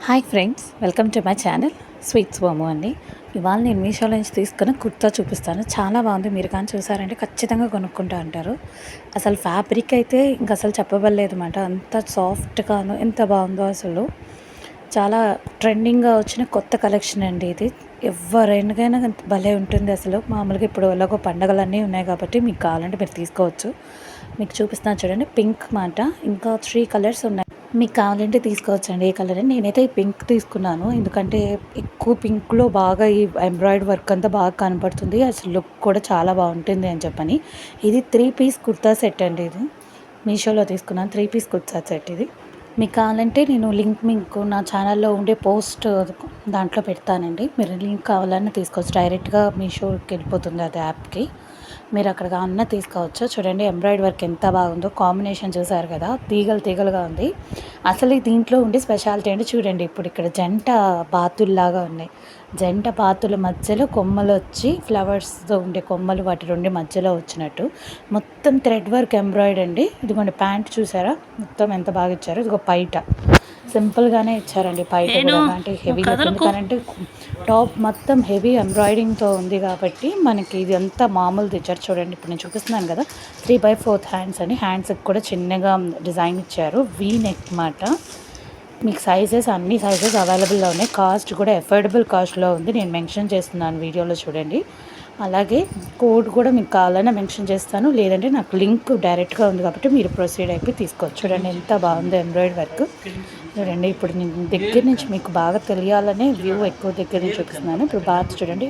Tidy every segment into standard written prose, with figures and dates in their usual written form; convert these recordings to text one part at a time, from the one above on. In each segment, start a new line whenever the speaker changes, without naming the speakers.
Hi friends, welcome to my channel sweets వాము అండి. ఇవాళ నేను మీషోలో నుంచి తీసుకున్న కుర్తా చూపిస్తాను. చాలా బాగుంది. మీరు కానీ చూసారంటే ఖచ్చితంగా కొనుక్కుంటా అంటారు. అసలు ఫ్యాబ్రిక్ అయితే ఇంకా అసలు చెప్పబడలేదు అన్నమాట. అంత సాఫ్ట్గాను ఎంత బాగుందో అసలు. చాలా ట్రెండింగ్గా వచ్చిన కొత్త కలెక్షన్ అండి ఇది. ఎవరైనా భలే ఉంటుంది అసలు. మామూలుగా ఇప్పుడు ఎలాగో పండగలన్నీ ఉన్నాయి కాబట్టి మీకు కావాలంటే మీరు తీసుకోవచ్చు. మీకు చూపిస్తాను చూడండి. పింక్ మాట, ఇంకా 3 కలర్స్ ఉన్నాయి. మీకు కావాలంటే తీసుకోవచ్చండి. ఏ కలర్ అని. నేనైతే ఈ పింక్ తీసుకున్నాను. ఎందుకంటే ఎక్కువ పింక్లో బాగా ఈ ఎంబ్రాయిడరీ వర్క్ అంతా బాగా కనపడుతుంది. అసలు లుక్ కూడా చాలా బాగుంటుంది అని చెప్పని. ఇది 3 పీస్ కుర్తా సెట్ అండి. ఇది మీషోలో తీసుకున్నాను. 3 పీస్ కుర్తా సెట్ ఇది. మీకు కావాలంటే నేను లింక్ మీకు నా ఛానల్లో ఉండే పోస్ట్ దాంట్లో పెడతానండి. మీరు లింక్ కావాలన్నా తీసుకోవచ్చు. డైరెక్ట్గా మీషోకి వెళ్ళిపోతుంది అది యాప్కి. మీరు అక్కడ కావాలన్నా తీసుకోవచ్చు. చూడండి ఎంబ్రాయిడరీ వర్క్ ఎంత బాగుందో. కాంబినేషన్ చూసారు కదా, తీగలుగా ఉంది. అసలు దీంట్లో ఉండే స్పెషాలిటీ అంటే చూడండి, ఇప్పుడు ఇక్కడ జంట బాతుల్లాగా ఉన్నాయి. జంట బాతుల మధ్యలో కొమ్మలు వచ్చి ఫ్లవర్స్తో ఉండే కొమ్మలు వాటి రెండు మధ్యలో వచ్చినట్టు మొత్తం థ్రెడ్ వర్క్ ఎంబ్రాయిడరీ అండి. ఇదిగోండి ప్యాంట్ చూసారా, మొత్తం ఎంత బాగా ఇచ్చారు. ఇదిగో పైట సింపుల్గానే ఇచ్చారండి. పైట కూడా అంటే హెవీగా, ఎందుకంటే టాప్ మొత్తం హెవీ ఎంబ్రాయిడింగ్తో ఉంది కాబట్టి మనకి ఇది అంతా మామూలుది ఇచ్చారు. చూడండి ఇప్పుడు నేను చూపిస్తున్నాను కదా, 3/4 హ్యాండ్స్ అని. హ్యాండ్స్కి కూడా చిన్నగా డిజైన్ ఇచ్చారు. వీ నెక్ మాట. మీకు సైజెస్ అన్ని సైజెస్ అవైలబుల్లో ఉన్నాయి. కాస్ట్ కూడా ఎఫోర్డబుల్ కాస్ట్లో ఉంది. నేను మెన్షన్ చేస్తున్నాను వీడియోలో చూడండి. అలాగే కోడ్ కూడా మీకు కావాలన్నా మెన్షన్ చేస్తాను, లేదంటే నాకు లింక్ డైరెక్ట్గా ఉంది కాబట్టి మీరు ప్రొసీడ్ అయిపోయి తీసుకోవచ్చు. చూడండి ఎంత బాగుందో ఎంబ్రాయిడరీ వర్క్. చూడండి ఇప్పుడు నేను దగ్గర నుంచి మీకు బాగా తెలియాలనే వ్యూ ఎక్కువ దగ్గర నుంచి చూపిస్తున్నాను. ఇప్పుడు బాత్ చూడండి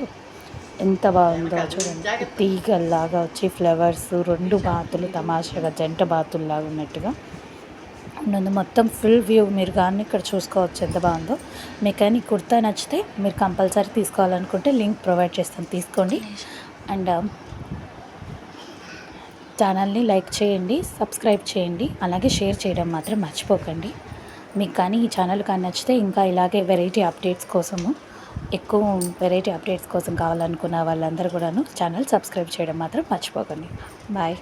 ఎంత బాగుందో. చూడండి తీగల్లాగా వచ్చి ఫ్లవర్స్, 2 బాతులు తమాషాగా జంట బాతుల్లాగా ఉన్నట్టుగా ఉన్నది. మొత్తం ఫుల్ వ్యూ మీరు కానీ ఇక్కడ చూసుకోవచ్చు ఎంత బాగుందో. మీకు కానీ కుర్తా నచ్చితే మీరు కంపల్సరీ తీసుకోవాలనుకుంటే లింక్ ప్రొవైడ్ చేస్తాను, తీసుకోండి. అండ్ ఛానల్ని లైక్ చేయండి, సబ్స్క్రైబ్ చేయండి, అలాగే షేర్ చేయడం మాత్రం మర్చిపోకండి. మీకు కానీ ఈ ఛానల్ కానీ నచ్చితే ఇంకా ఇలాగే వెరైటీ అప్డేట్స్ కోసం కావాలనుకున్న వాళ్ళందరూ కూడాను ఛానల్ సబ్స్క్రైబ్ చేయడం మాత్రం మర్చిపోకండి. బాయ్.